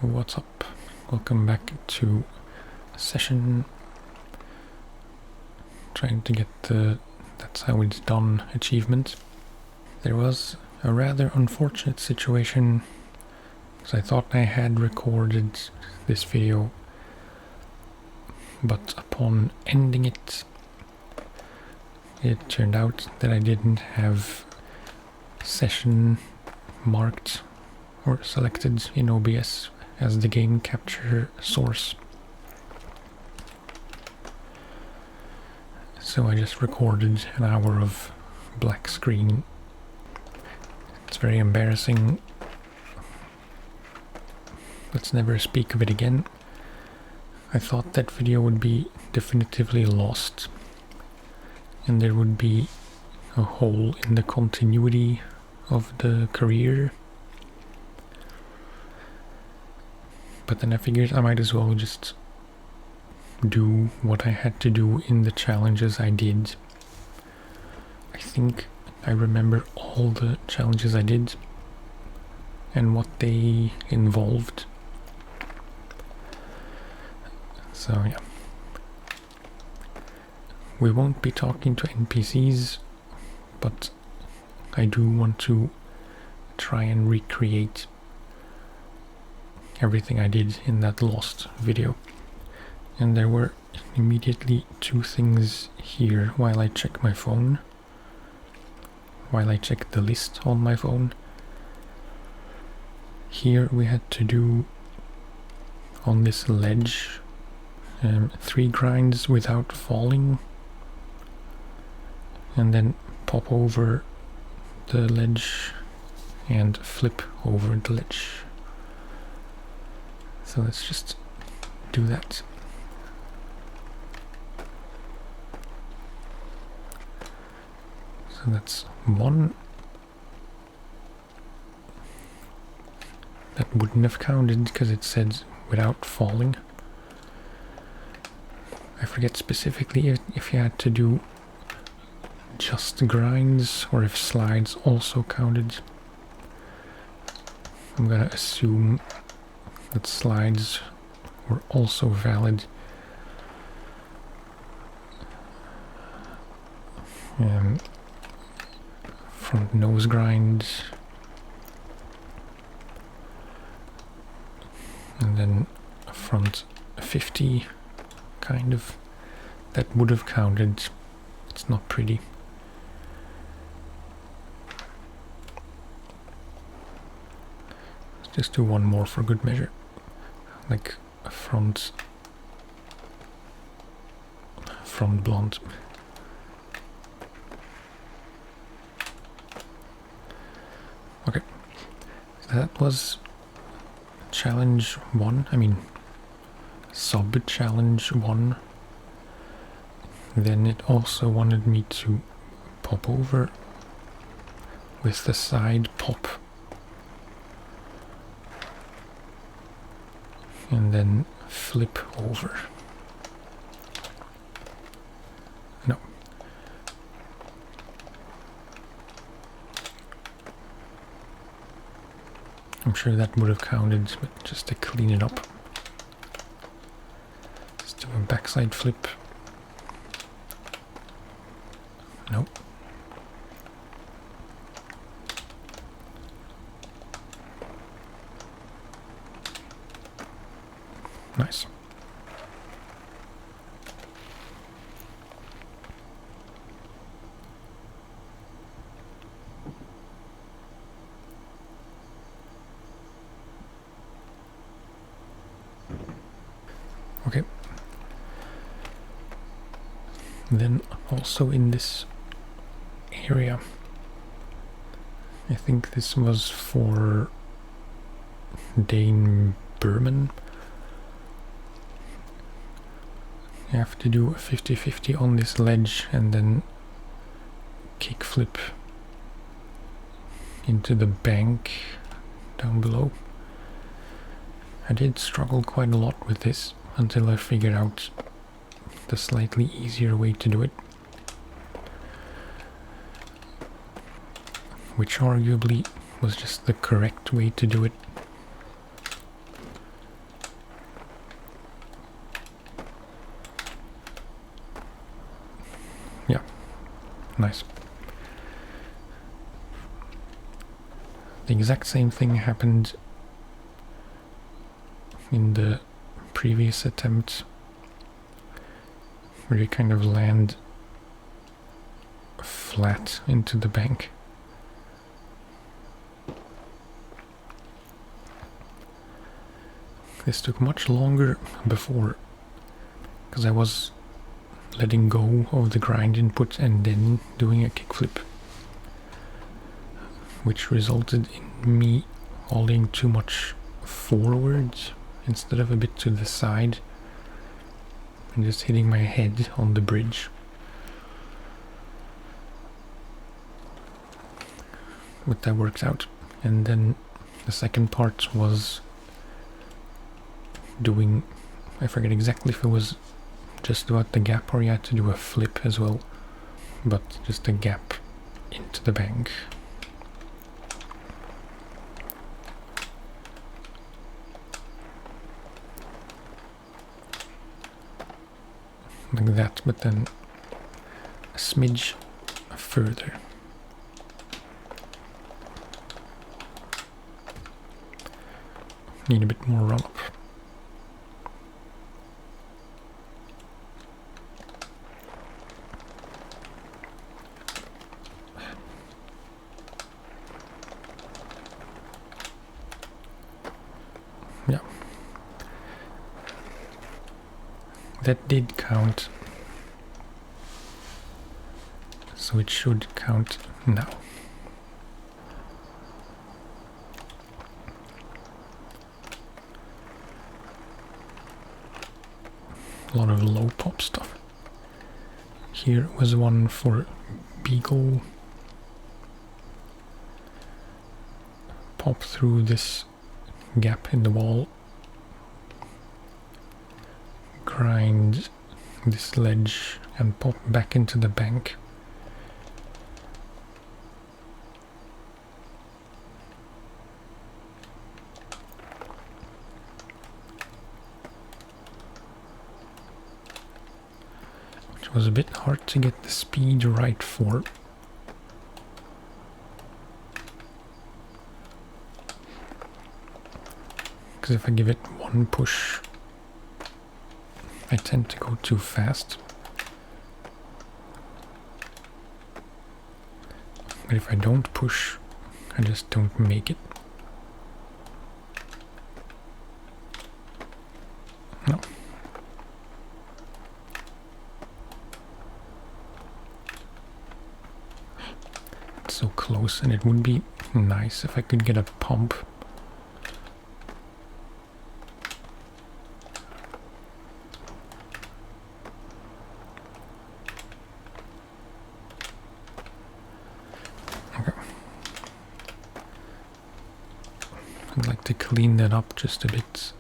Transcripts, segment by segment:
What's up? Welcome back to a session trying to get the "that's how it's done" achievement. There was a rather unfortunate situation because I thought I had recorded this video, but upon ending it, it turned out that I didn't have session marked or selected in OBS as the game capture source. So I just recorded an hour of black screen. It's very embarrassing. Let's never speak of it again. I thought that video would be definitively lost, and there would be a hole in the continuity of the career. But then I figured I might as well just do what I had to do in the challenges I did. I think I remember all the challenges I did and what they involved. So yeah. We won't be talking to NPCs, but I do want to try and recreate everything I did in that lost video. And there were immediately two things here while I check my phone, while I check the list on my phone. Here we had to do on this ledge 3 grinds without falling, and then pop over the ledge and flip over the ledge. So let's just do that. So that's 1. That wouldn't have counted because it said without falling. I forget specifically if you had to do just grinds or if slides also counted. I'm gonna assume that slides were also valid. Front nose grind, and then a front 50 kind of, that would have counted. It's not pretty. Let's just do one more for good measure, like a front blonde. Okay, so that was challenge 1, I mean sub-challenge 1. Then it also wanted me to pop over with the side pop, and then flip over. No. I'm sure that would have counted, but just to clean it up. Let's do a backside flip. Nope. Nice. Okay. Then also in this area, I think this was for Dane Berman. You have to do a 50-50 on this ledge and then kickflip into the bank down below. I did struggle quite a lot with this until I figured out the slightly easier way to do it, which arguably was just the correct way to do it. nice. The exact same thing happened in the previous attempt, where you kind of land flat into the bank. This took much longer before, because I was letting go of the grind input and then doing a kickflip, which resulted in me holding too much forwards instead of a bit to the side and just hitting my head on the bridge. But that worked out. And then the second part was doing, I forget exactly if it was just about the gap or you had to do a flip as well, but just a gap into the bank. Like that, but then a smidge further. Need a bit more run up. Yeah. That did count. So it should count now. A lot of low pop stuff. Here was one for Beagle. Pop through this gap in the wall. Grind this ledge and pop back into the bank. Which was a bit hard to get the speed right for. Because if I give it one push, I tend to go too fast. But if I don't push, I just don't make it. No. It's so close, and it would be nice if I could get a pump. I'd like to clean that up just a bit.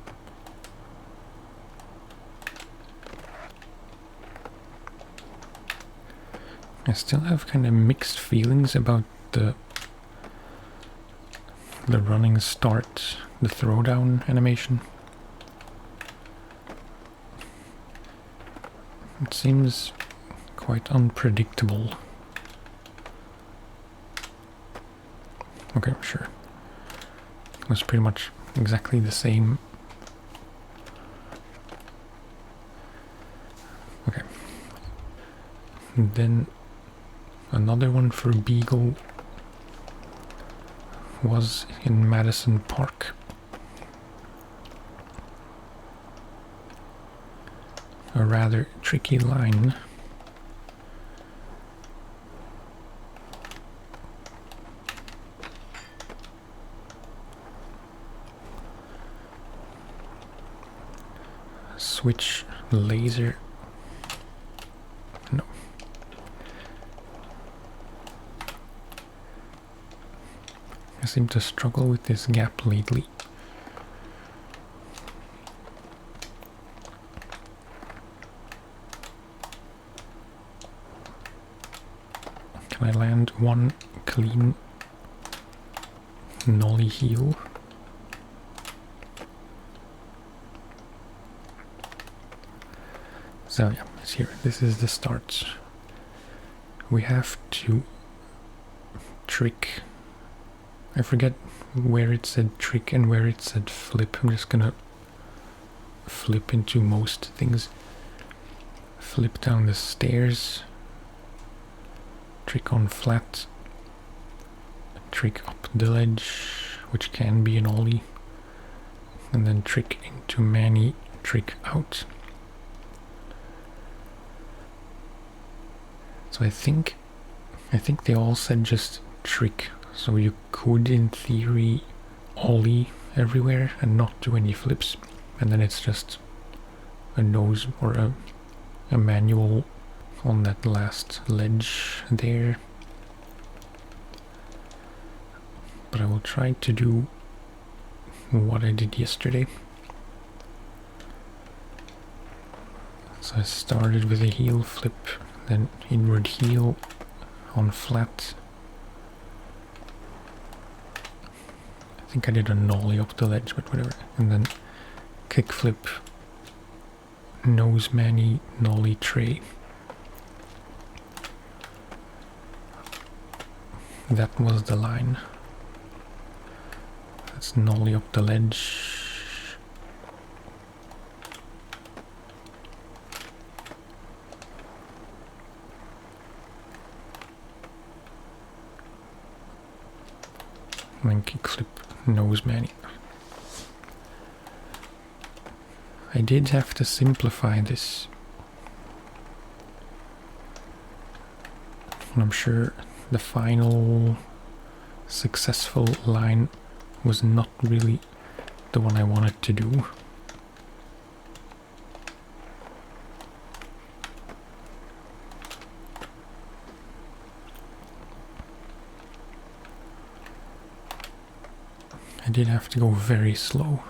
I still have kind of mixed feelings about the running start, the throwdown animation. It seems quite unpredictable. Okay, sure. It was pretty much exactly the same. Okay. And then another one for Beagle was in Madison Park. A rather tricky line. Switch laser. No. I seem to struggle with this gap lately. Can I land one clean molehill? So yeah, it's here. This is the start. we have to trick. I forget where it said trick and where it said flip. I'm just gonna flip into most things. Flip down the stairs, trick on flat, trick up the ledge, which can be an ollie, and then trick into mani, trick out. So I think they all said just trick, so you could in theory ollie everywhere and not do any flips, and then it's just a nose or a manual on that last ledge there. But I will try to do what I did yesterday. So I started with a heel flip, then inward heel on flat. I think I did a nollie up the ledge, but whatever. And then kick flip, nose mani, nollie tray. That was the line. Let's nollie up the ledge. And then kick flip, nose mani. I did have to simplify this. And I'm sure the final successful line was not really the one I wanted to do. I did have to go very slow,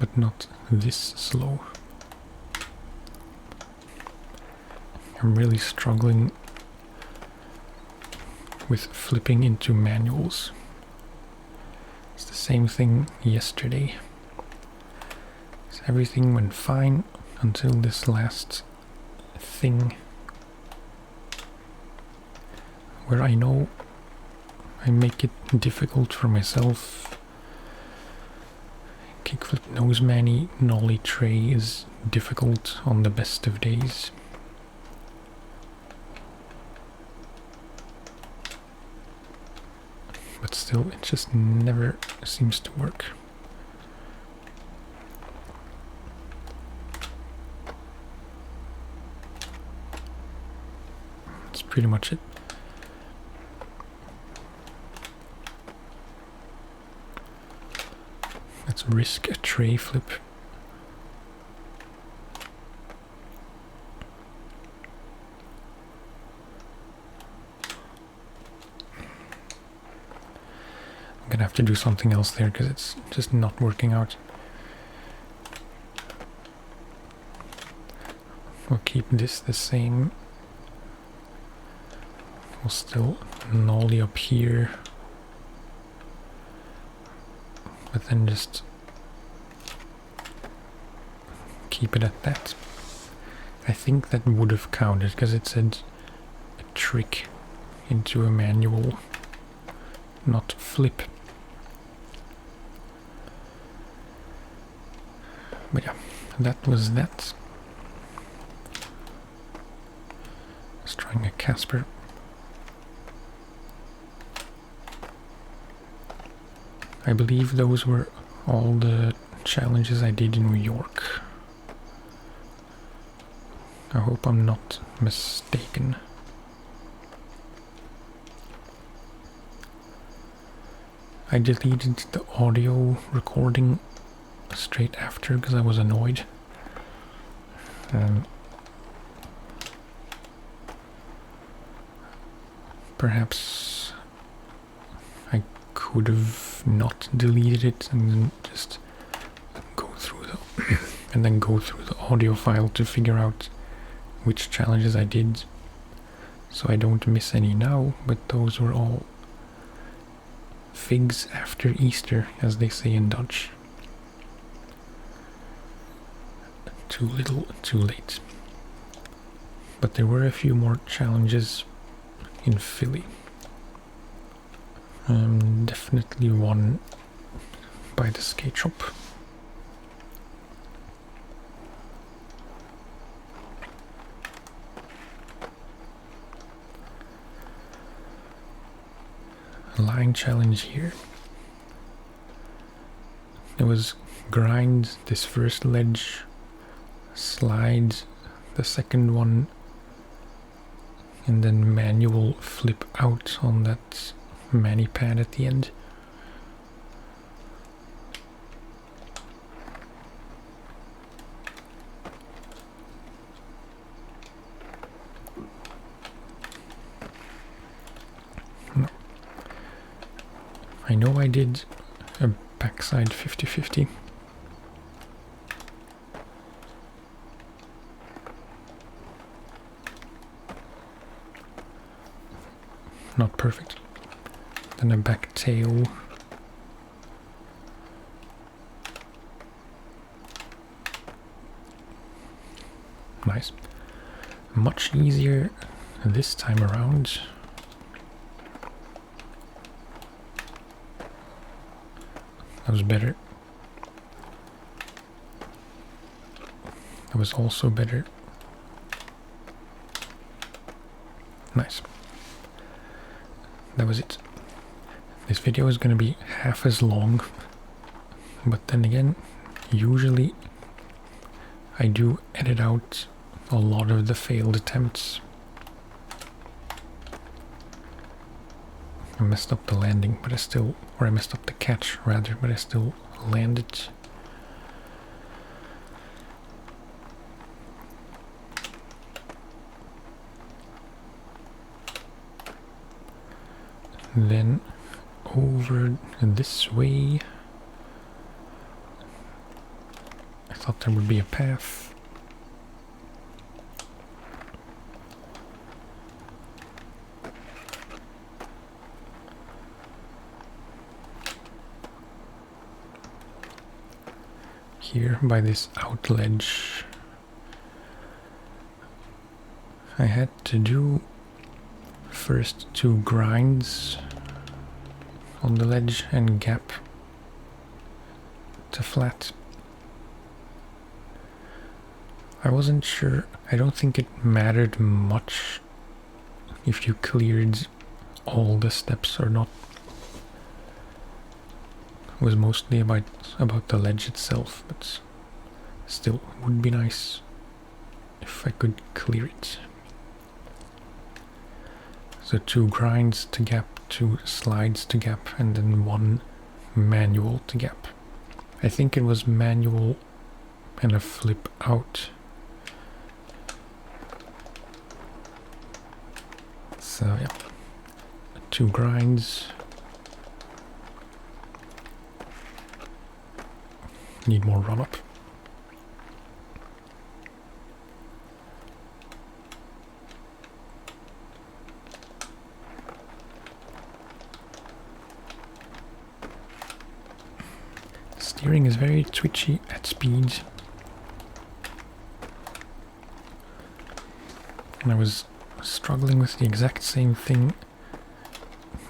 but not this slow. I'm really struggling with flipping into manuals. It's the same thing yesterday. So everything went fine until this last thing, where I know I make it difficult for myself. Kickflip nose mani, nollie tray is difficult on the best of days. But still, it just never seems to work. That's pretty much it. Let's risk a tray flip. I'm gonna have to do something else there because it's just not working out. We'll keep this the same. We'll still nollie up here, but then just keep it at that. I think that would have counted because it said a trick into a manual, not flip. But yeah, that was that. Let's try a Casper. I believe those were all the challenges I did in New York. I hope I'm not mistaken. I deleted the audio recording straight after because I was annoyed. Perhaps I could have not deleted it and then just go through the and then go through the audio file to figure out which challenges I did, so I don't miss any now. But those were all figs after Easter, as they say in Dutch. Too little, too late. But there were a few more challenges in Philly. Definitely one by the skate shop. A line challenge here. It was grind this first ledge, slide the second one, and then manual flip out on that mani pad at the end. No. I know I did a backside 50-50. Not perfect. Then a back tail. Nice. Much easier this time around. That was better. That was also better. Nice. That was it. This video is going to be half as long, but then again, usually I do edit out a lot of the failed attempts. I messed up the landing, but I messed up the catch rather, but I still landed. Then over this way. I thought there would be a path. Here by this out ledge, I had to do first 2 grinds on the ledge and gap to flat. I wasn't sure. I don't think it mattered much if you cleared all the steps or not. It was mostly about the ledge itself, but still it would be nice if I could clear it. So 2 grinds to gap, 2 slides to gap, and then 1 manual to gap. I think it was manual and a flip out. So yeah, 2 grinds. Need more run up. Steering is very twitchy at speed. And I was struggling with the exact same thing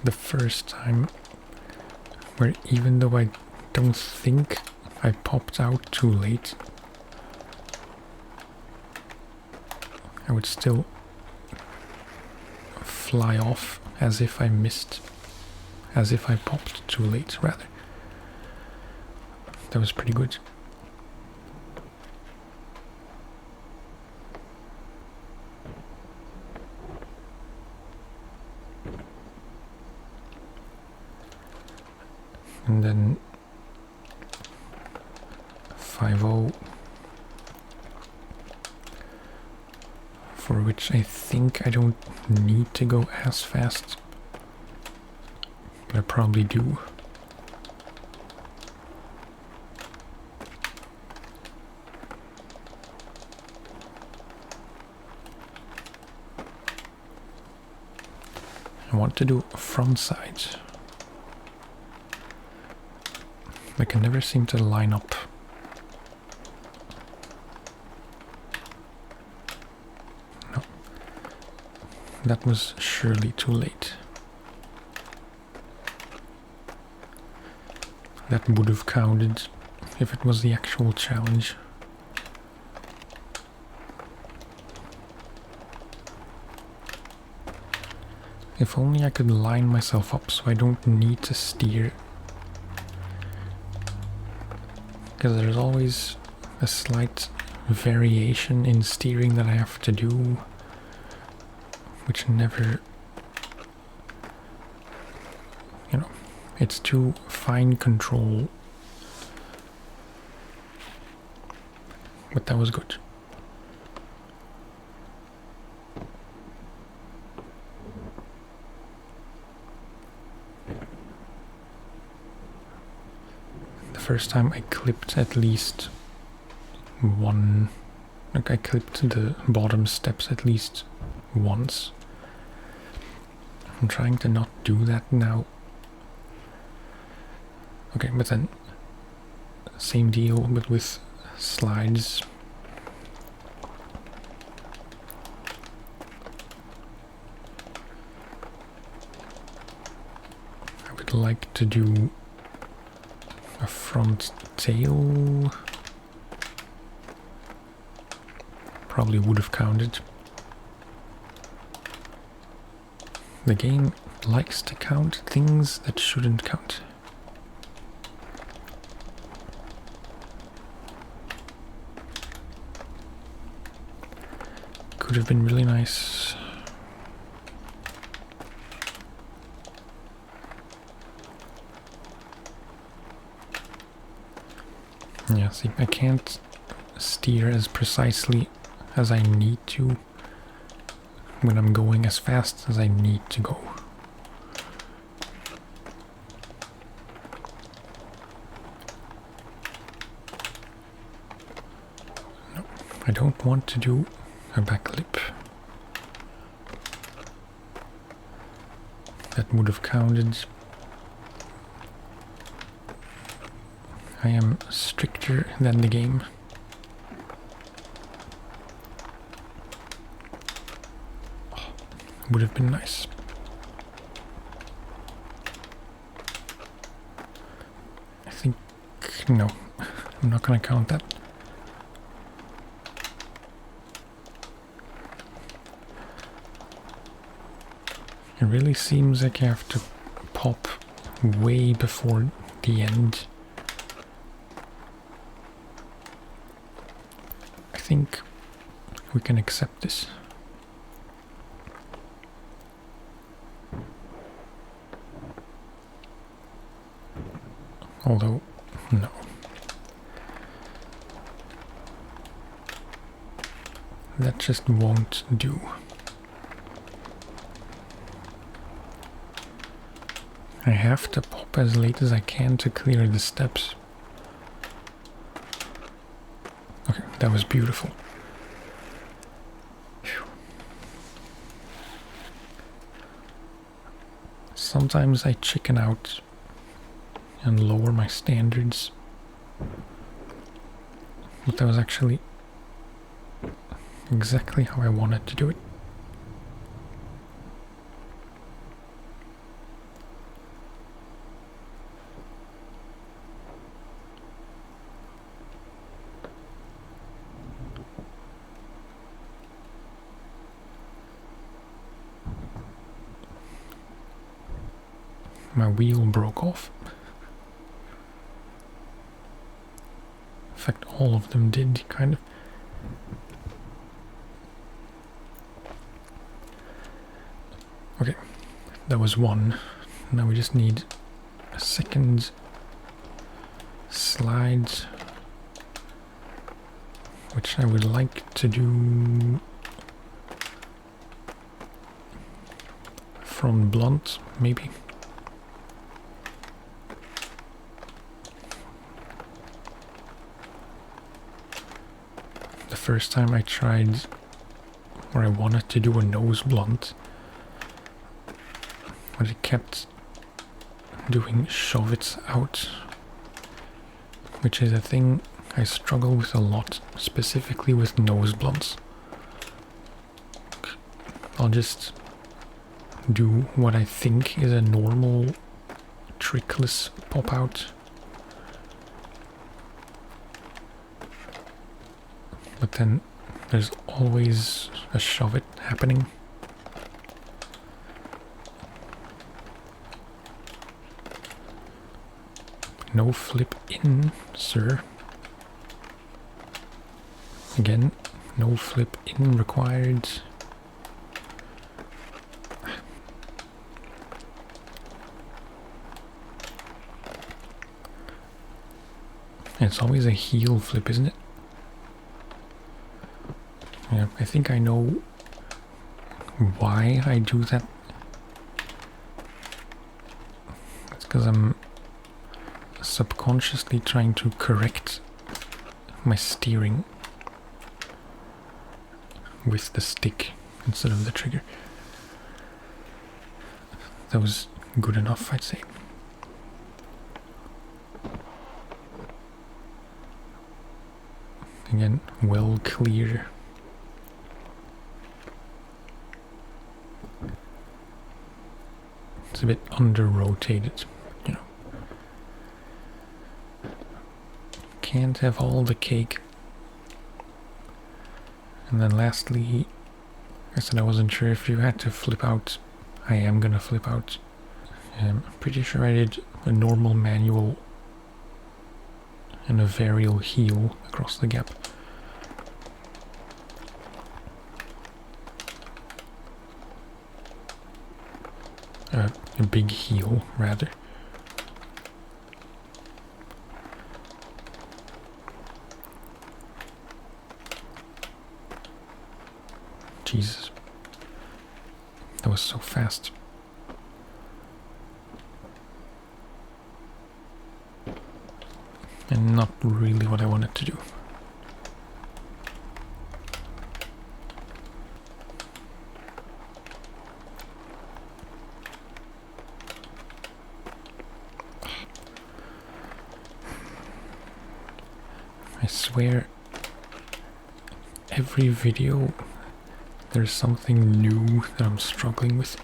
the first time, where even though I don't think I popped out too late, I would still fly off as if I missed, as if I popped too late, rather. That was pretty good. And then 5-0, for which I think I don't need to go as fast, but I probably do. I want to do a front side. I can never seem to line up. No. That was surely too late. That would have counted if it was the actual challenge. If only I could line myself up so I don't need to steer. Because there's always a slight variation in steering that I have to do, which never, you know, it's too fine control. But that was good. The first time I clipped at least one, like I clipped the bottom steps at least once. I'm trying to not do that now. Okay, but then same deal, but with slides. I would like to do a front tail. Probably would have counted. The game likes to count things that shouldn't count. Could have been really nice. Yeah, see, I can't steer as precisely as I need to when I'm going as fast as I need to go. No, I don't want to do a backlip. That would have counted. I am stricter than the game. Oh, would have been nice. I think, no, I'm not gonna count that. It really seems like you have to pop way before the end. I think we can accept this. Although, no. That just won't do. I have to pop as late as I can to clear the steps. Okay, that was beautiful. Phew. Sometimes I chicken out and lower my standards. But that was actually exactly how I wanted to do it. My wheel broke off. In fact, all of them did, kind of. Okay, that was one. Now we just need a second slide, which I would like to do from blunt, maybe. The first time I tried, or I wanted to do a nose blunt, but it kept doing shove it out, which is a thing I struggle with a lot, specifically with nose blunts. I'll just do what I think is a normal trickless pop out. But then there's always a shove it happening. No flip in, sir. Again, no flip in required. It's always a heel flip, isn't it? Yeah, I think I know why I do that. It's because I'm subconsciously trying to correct my steering with the stick instead of the trigger. That was good enough, I'd say. Again, well clear. It's a bit under-rotated, you know. Can't have all the cake. And then lastly, I said I wasn't sure if you had to flip out. I am gonna flip out. I'm pretty sure I did a normal manual and a varial heel across the gap. A big heel, rather. Jesus. That was so fast. And not really what I wanted to do. I swear, every video there's something new that I'm struggling with.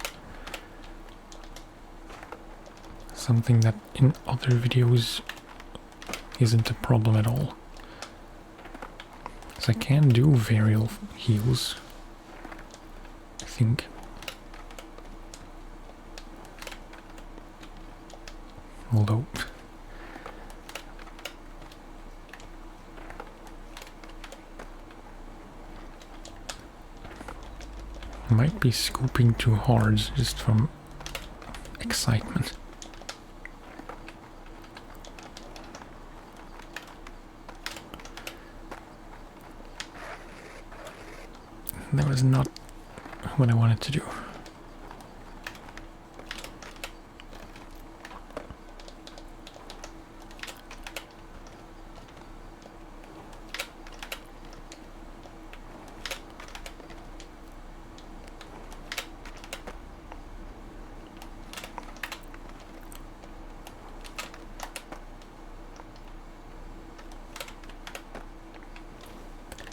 Something that in other videos isn't a problem at all. Because I can do varial heels, I think. Although I might be scooping too hard just from excitement. That was not what I wanted to do.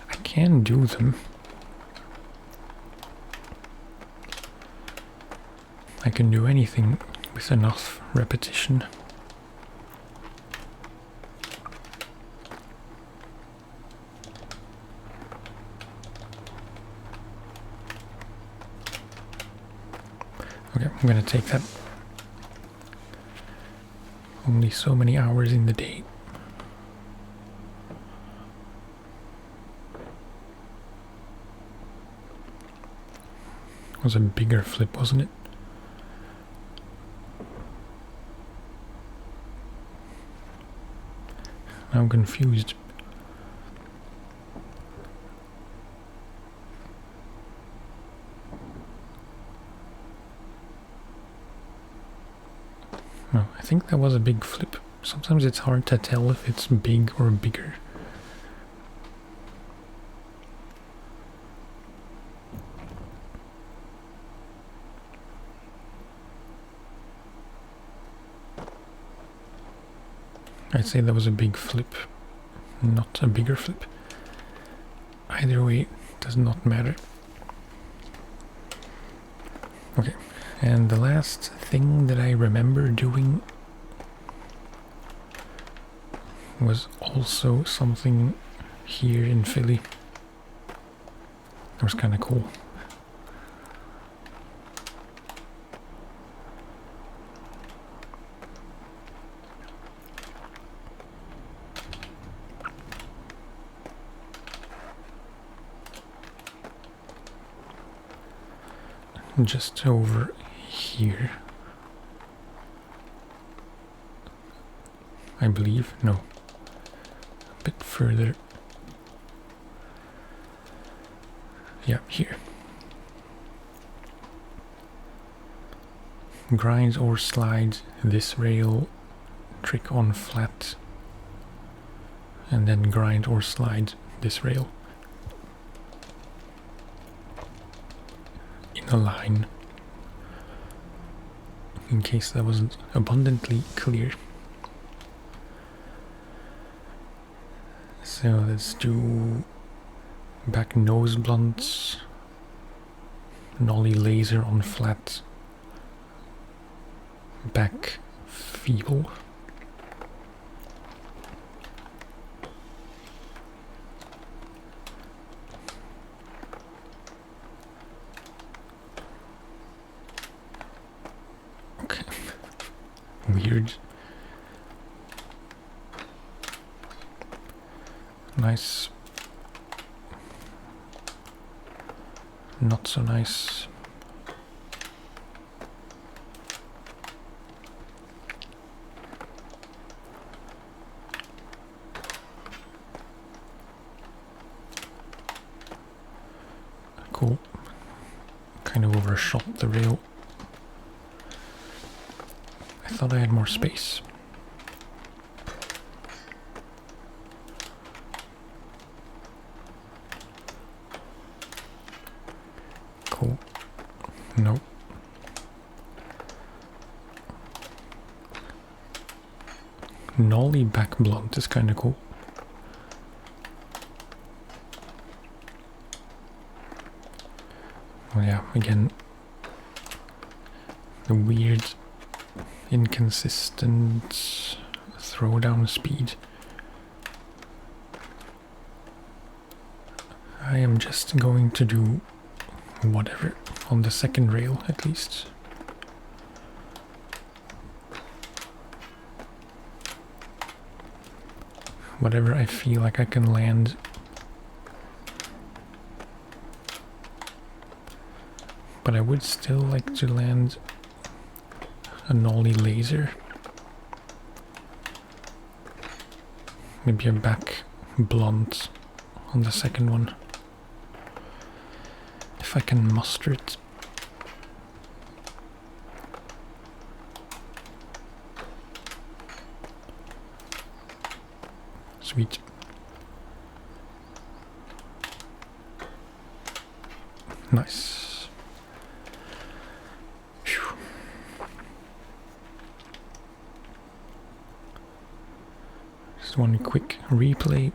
I can do them. I can do anything with enough repetition. Okay, I'm gonna take that. Only so many hours in the day. It was a bigger flip, wasn't it? I'm confused. No, I think that was a big flip. Sometimes it's hard to tell if it's big or bigger. I'd say that was a big flip, not a bigger flip. Either way, does not matter. Okay, And the last thing that I remember doing was also something here in Philly. That was kind of cool. Just over here, I believe. No, a bit further. Yeah, here. Grind or slide this rail, trick on flat, and then grind or slide this rail in a line, in case that wasn't abundantly clear. So let's do back nose blunts, nollie laser on flat, back feeble. Okay, weird. Nice. Not so nice. Cool. Kind of overshot the rail. I thought I had more space. Cool. Nope. Nollie back blunt is kind of cool. Well, yeah, again, the weird, inconsistent throwdown speed. I am just going to do whatever on the second rail at least. Whatever I feel like I can land. But I would still like to land a nollie laser. Maybe a back blunt on the second one. If I can muster it. Sweet. Nice. Phew. Just one quick replay.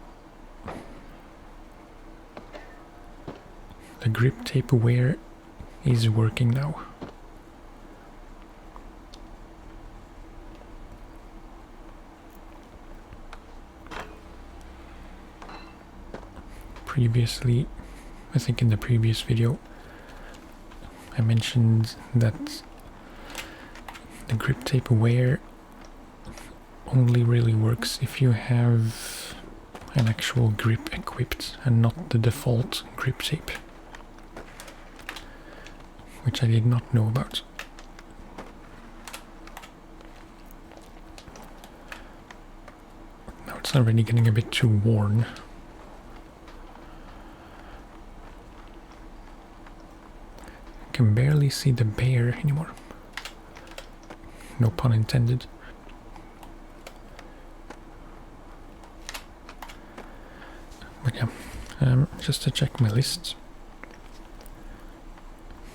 The grip tape wear is working now. Previously, I think in the previous video, I mentioned that the grip tape wear only really works if you have an actual grip equipped and not the default grip tape, which I did not know about. Now it's already getting a bit too worn. Can barely see the bear anymore. No pun intended. But yeah, just to check my list.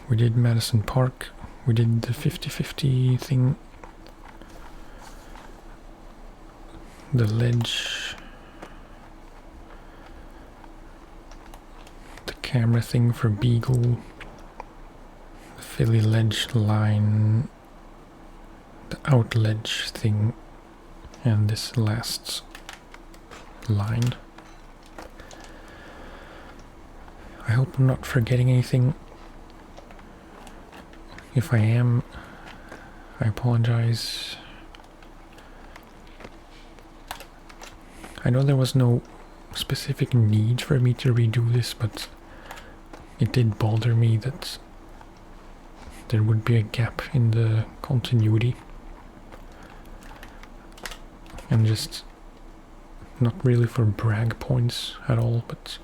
We did Madison Park. We did the 50-50 thing. The ledge. The camera thing for Beagle. filly ledge line, the out ledge thing, and this last line. I hope I'm not forgetting anything. If I am, I apologize. I know there was no specific need for me to redo this, but it did bother me that there would be a gap in the continuity. And just not really for brag points at all, but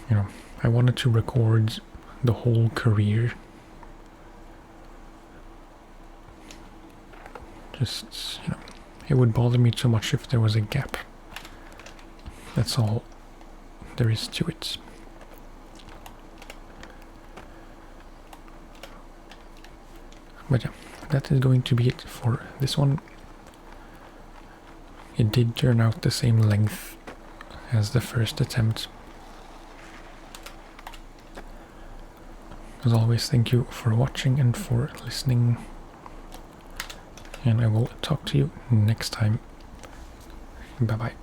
you know, I wanted to record the whole career. Just, you know, it would bother me too much if there was a gap. That's all there is to it. But yeah, that is going to be it for this one. It did turn out the same length as the first attempt. As always, thank you for watching and for listening. And I will talk to you next time. Bye bye.